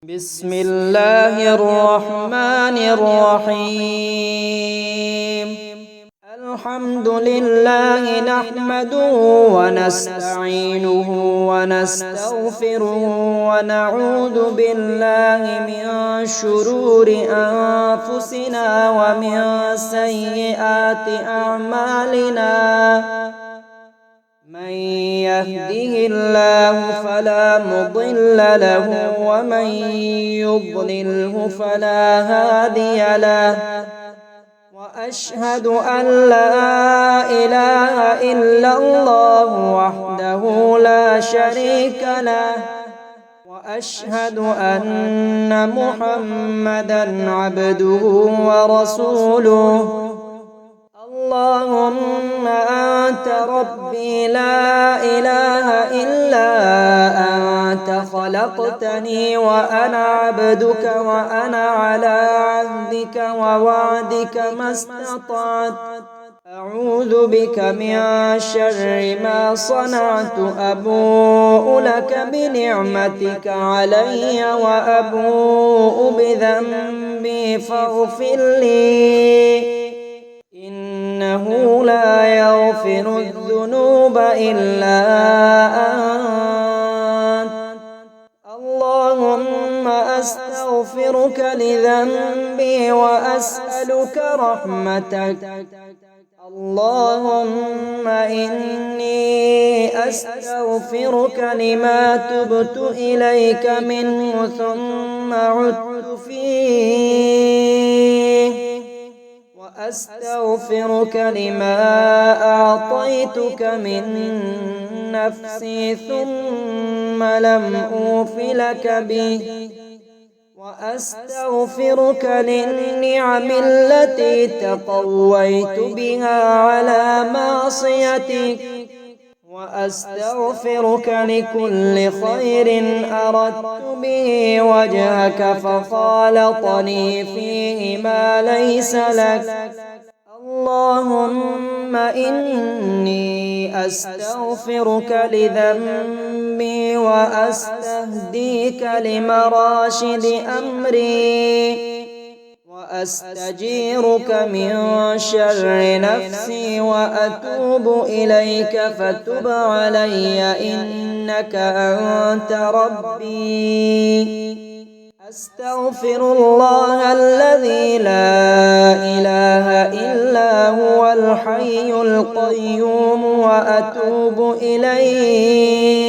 بسم الله الرحمن الرحيم. الحمد لله نحمده ونستعينه ونستغفره ونعوذ بالله من شرور أنفسنا ومن سيئات أعمالنا. من يهده الله فلا مضل له ومن يضلله فلا هادي له. وأشهد أن لا إله إلا الله وحده لا شريك له. وأشهد أن محمدًا عبده ورسوله. اللهم أنت ربي لا إله إلا أنت خلقتني وأنا عبدك وأنا على عهدك ووعدك ما استطعت. أعوذ بك من شر ما صنعت. أبوء لك بنعمتك علي وأبوء بذنبي فاغفر لي. إنه لا يغفر الذنوب إلا أنت. اللهم أستغفرك لذنبي وأسألك رحمتك. اللهم إني أستغفرك لما تبت إليك منه ثم عدت فيه. وأستغفرك لما أعطيتك من نفسي ثم لم أوف لك به. وأستغفرك للنعم التي تقويت بها على معصيتك. وأستغفرك لكل خير أردت به وجهك فخالطني فيه ما ليس لك. اللهم إني أستغفرك لذنبي وأستهديك لمراشد أمري. وأستجيرك من شر نفسي وأتوب إليك فتب علي إنك أنت ربي. أستغفر الله الذي لا إله إلا هو الحي القيوم وأتوب إليه.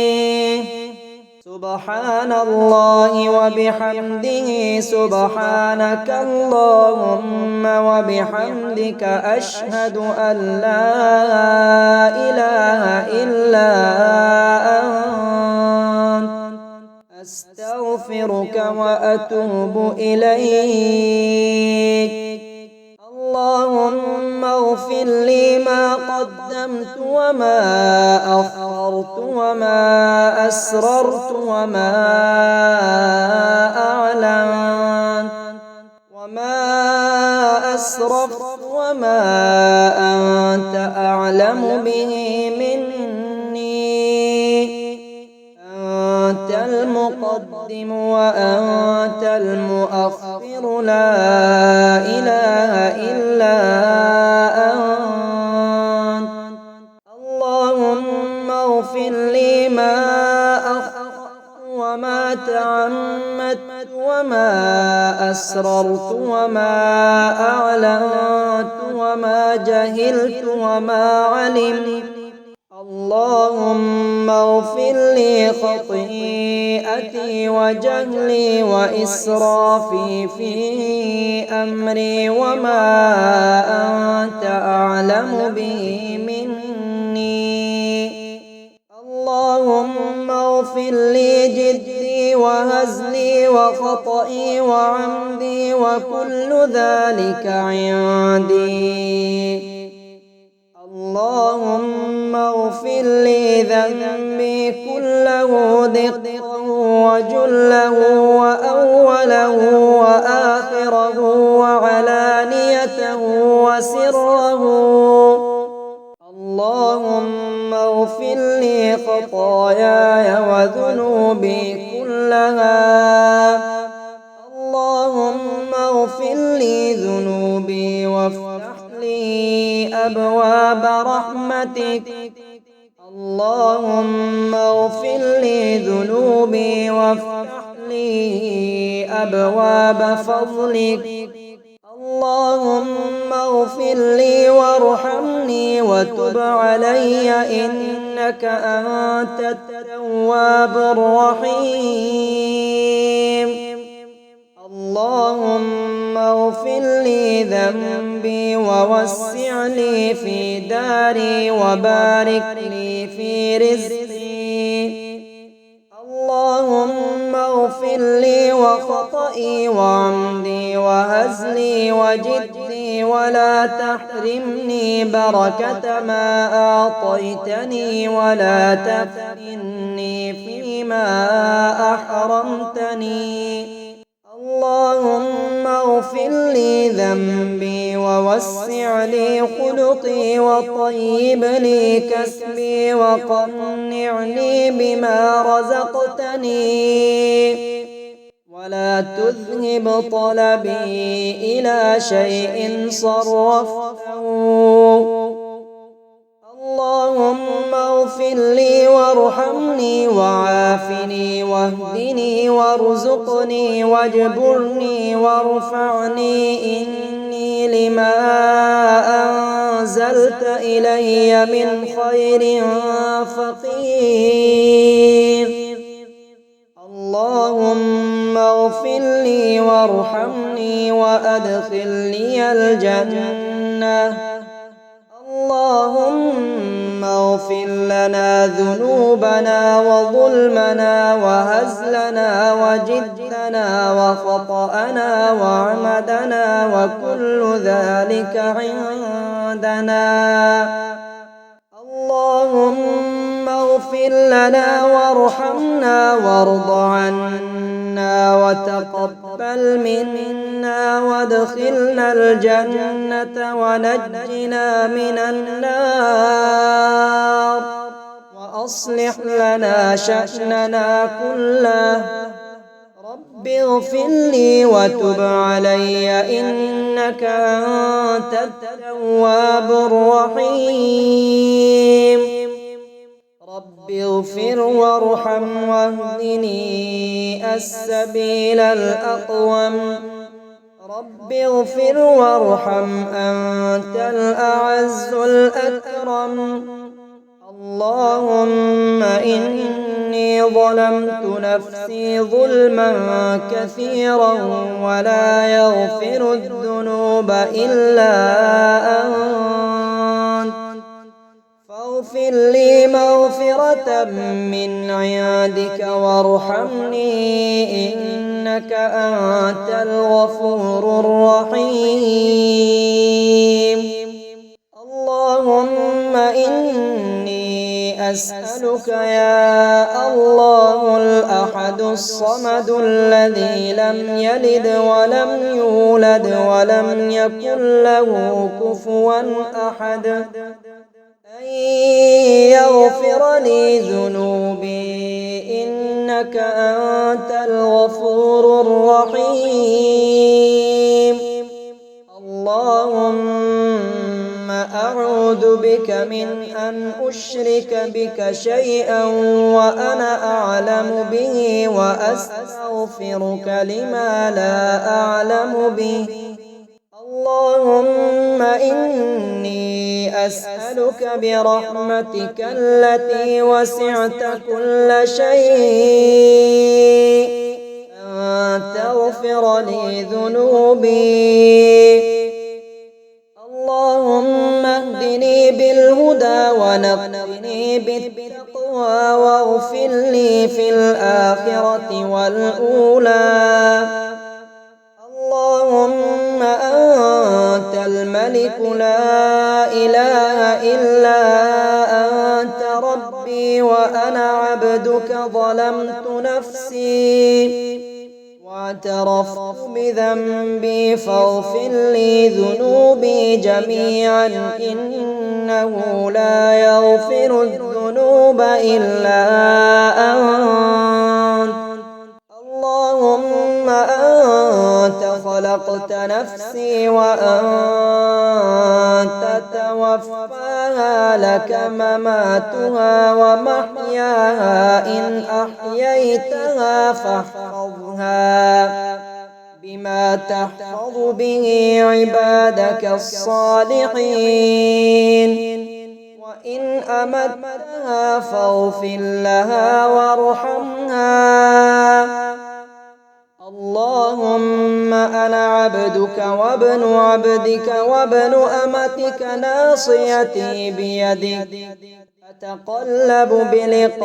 سبحان الله وبحمده سبحانك اللهم وبحمدك أشهد أن لا إله إلا أنت أستغفرك وأتوب إليك. اللهم اغفر لي ما قدمت وما أخرت وما أسررت وما أعلنت وما أسرفت وما أنت أعلم به مني. أنت المقدم وأنت المؤخر لا إله إلا أنت. اللهم اغفر لي ما أخطأت وما تعمدت وما أسررت وما أعلنت وما جهلت وما علمت. اللهم اغفر لي خطيئتي وجهلي وإسرافي في أمري وما أنت أعلم به مني. اللهم اغفر لي جدي وهزلي وخطئي وعمدي وكل ذلك عندي. اللهم اغفر لي ذنبي كله دقه وجله وأوله وآخره وعلانيته وسره. اللهم اغفر لي خطاياي وذنوبي كلها برحمتك. اللهم اغفر لي ذنوبي وافتح لي أبواب فضلك. اللهم اغفر لي وارحمني وتب علي إنك أنت التواب الرحيم. اللهم اغفر لي ذنبي ووسع لي في داري وبارك لي في رزقي. اللهم اغفر لي وخطئي وعمدي وهزلي وجدي ولا تحرمني بركة ما أعطيتني ولا تفتني فيما أحرمتني. اللهم اغفر لي ذنبي ووسع لي خلقي وطيب لي كسبي وقنعني بما رزقتني ولا تذهب طلبي إلى شيء صرفته. اللهم اغفر لي وارحمني وعافني واهدني وارزقني واجبرني وارفعني إني لما أنزلت إلي من خير فقير. اللهم اغفر لي وارحمني وأدخلني الجنة. اللهم اغفر لنا ذنوبنا وظلمنا وهزلنا وجدنا وخطأنا وعمدنا وكل ذلك عندنا. اللهم اغفر لنا وارحمنا وارض عنا وتقبل منا وادخلنا الجنة ونجنا من النار وأصلح لنا شأننا كله. رب اغفر لي وتب علي إنك أنت التواب الرحيم. رب اغفر وارحم واهدني السبيل الأقوم. رب اغفر وارحم أنت الأعز الأكرم. اللهم إني ظلمت نفسي ظلما كثيرا ولا يغفر الذنوب إلا أنت فاغفر لي مغفرة من عندك وارحمني إنك أنت الغفور الرحيم. اللهم إني أسألك يا الله الأحد الصمد الذي لم يلد ولم يولد ولم يكن له كفوا أحد أن يغفر لي ذنوبي إنك أنت الغفور الرحيم. اللهم أعوذ بك من أن أشرك بك شيئا وأنا أعلم به وأستغفرك لما لا أعلم به. اللهم إني أسألك برحمتك التي وسعت كل شيء أن تغفر لي ذنوبي. اللهم اهدني بالهدى ونقني بالتقوى واغفر لي في الآخرة والأولى. اللهم أنت الملك لا إله إلا أنت ربي وأنا عبدك ظلمت نفسي واعترفت بذنبي فاغفر لي ذنوبي جميعا إنه لا يغفر الذنوب إلا أنت. اللهم أنت أنت خلقت نفسي وأنت توفاها لك مماتها ومحياها إن أحييتها فاحفظها بما تحفظ به عبادك الصالحين وإن أمتها فاغفر لها وارحمها. اللهم أنا عبدك وابن عبدك وابن أمتك ناصيتي بيدك أتقلب بلقائك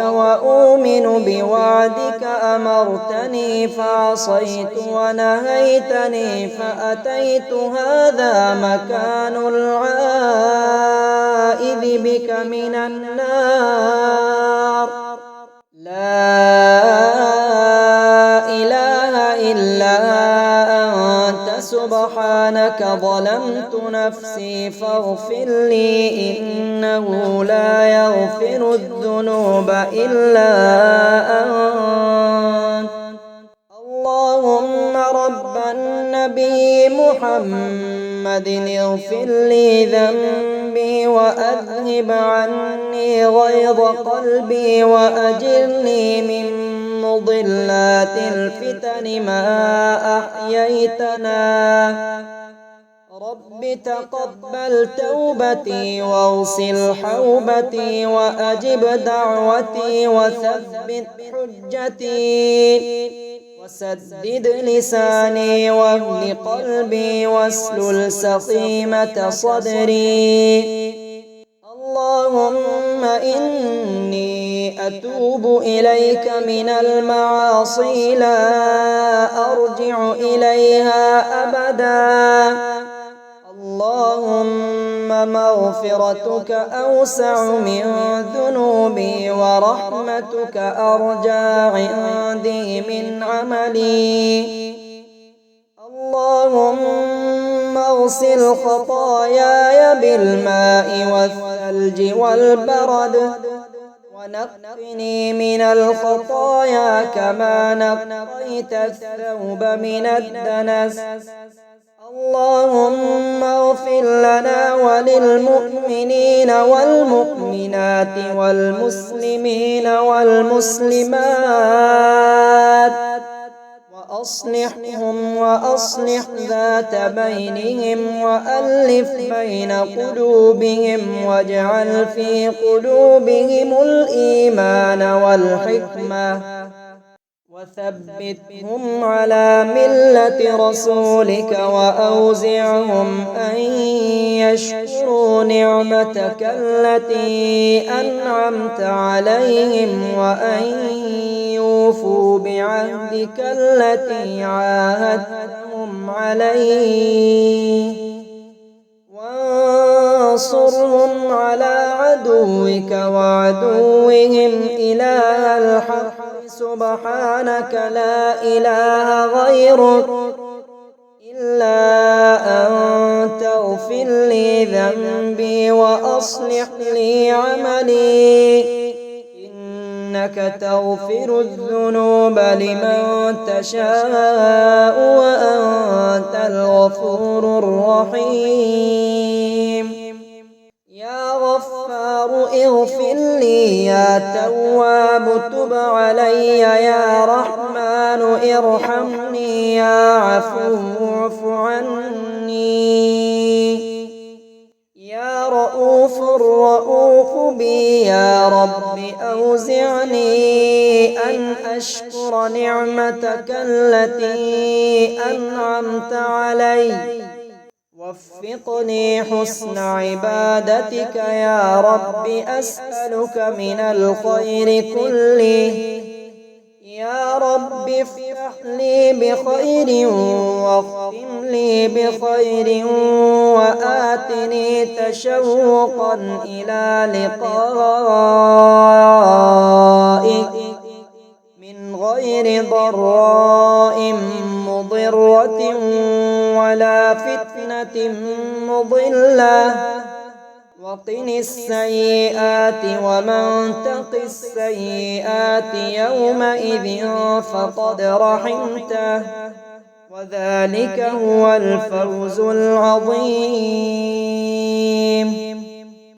وأؤمن بوعدك أمرتني فعصيت ونهيتني فأتيت هذا مكان العائذ بك من النار. لا إله إلا أنت سبحانك ظلمت نفسي فاغفر لي إنه لا يغفر الذنوب إلا أنت. اللهم رب النبي محمد اغفر لي ذنبي وأذهب عني غيظ قلبي وأجرني من مضلات الفتن ما أحييتنا. رب تقبل توبتي واغسل حوبتي وأجب دعوتي وثبت حجتي وسدد لساني واهد قلبي واسلل سقيمة صدري. اللهم إني أتوب إليك من المعاصي لا أرجع إليها أبدا. اللهم مغفرتك أوسع من ذنوبي ورحمتك أرجى عندي من عملي. اللهم اغسل خطاياي بالماء والثلج والبرد ونقني من الخطايا كما نقيت الثوب من الدنس. اللهم اغفر لنا وللمؤمنين والمؤمنات والمسلمين والمسلمات وأصلحهم وأصلح ذات بينهم وألف بين قلوبهم واجعل في قلوبهم الإيمان والحكمة وثبتهم على ملة رسولك وأوزعهم أن يشكروا نعمتك التي أنعمت عليهم وأن يوفوا بعهدك التي عاهدتهم عليه وانصرهم على عدوك وعدوهم إله الحق. سبحانك لا إله غيرك إلا أنت اغفر لي ذنبي وأصلح لي عملي إنك تغفر الذنوب لمن تشاء وأنت الغفور الرحيم. يا غفار اغفر لي يا تواب تب علي يا رحمن ارحمني يا عفو اعف عني يا رؤوف الرؤوف بي يا رب أوزعني أن أشكر نعمتك التي أنعمت علي وفقني حسن عبادتك يا رب أسألك من الخير كله. يا رب افتح لي بخير واختم لي بخير وآتني تشوقا إلى لقائك من غير ضراء مضرة ولا فتنة مضلة وقن السيئات ومن تق السيئات يومئذ فقد رحمته وذلك هو الفوز العظيم.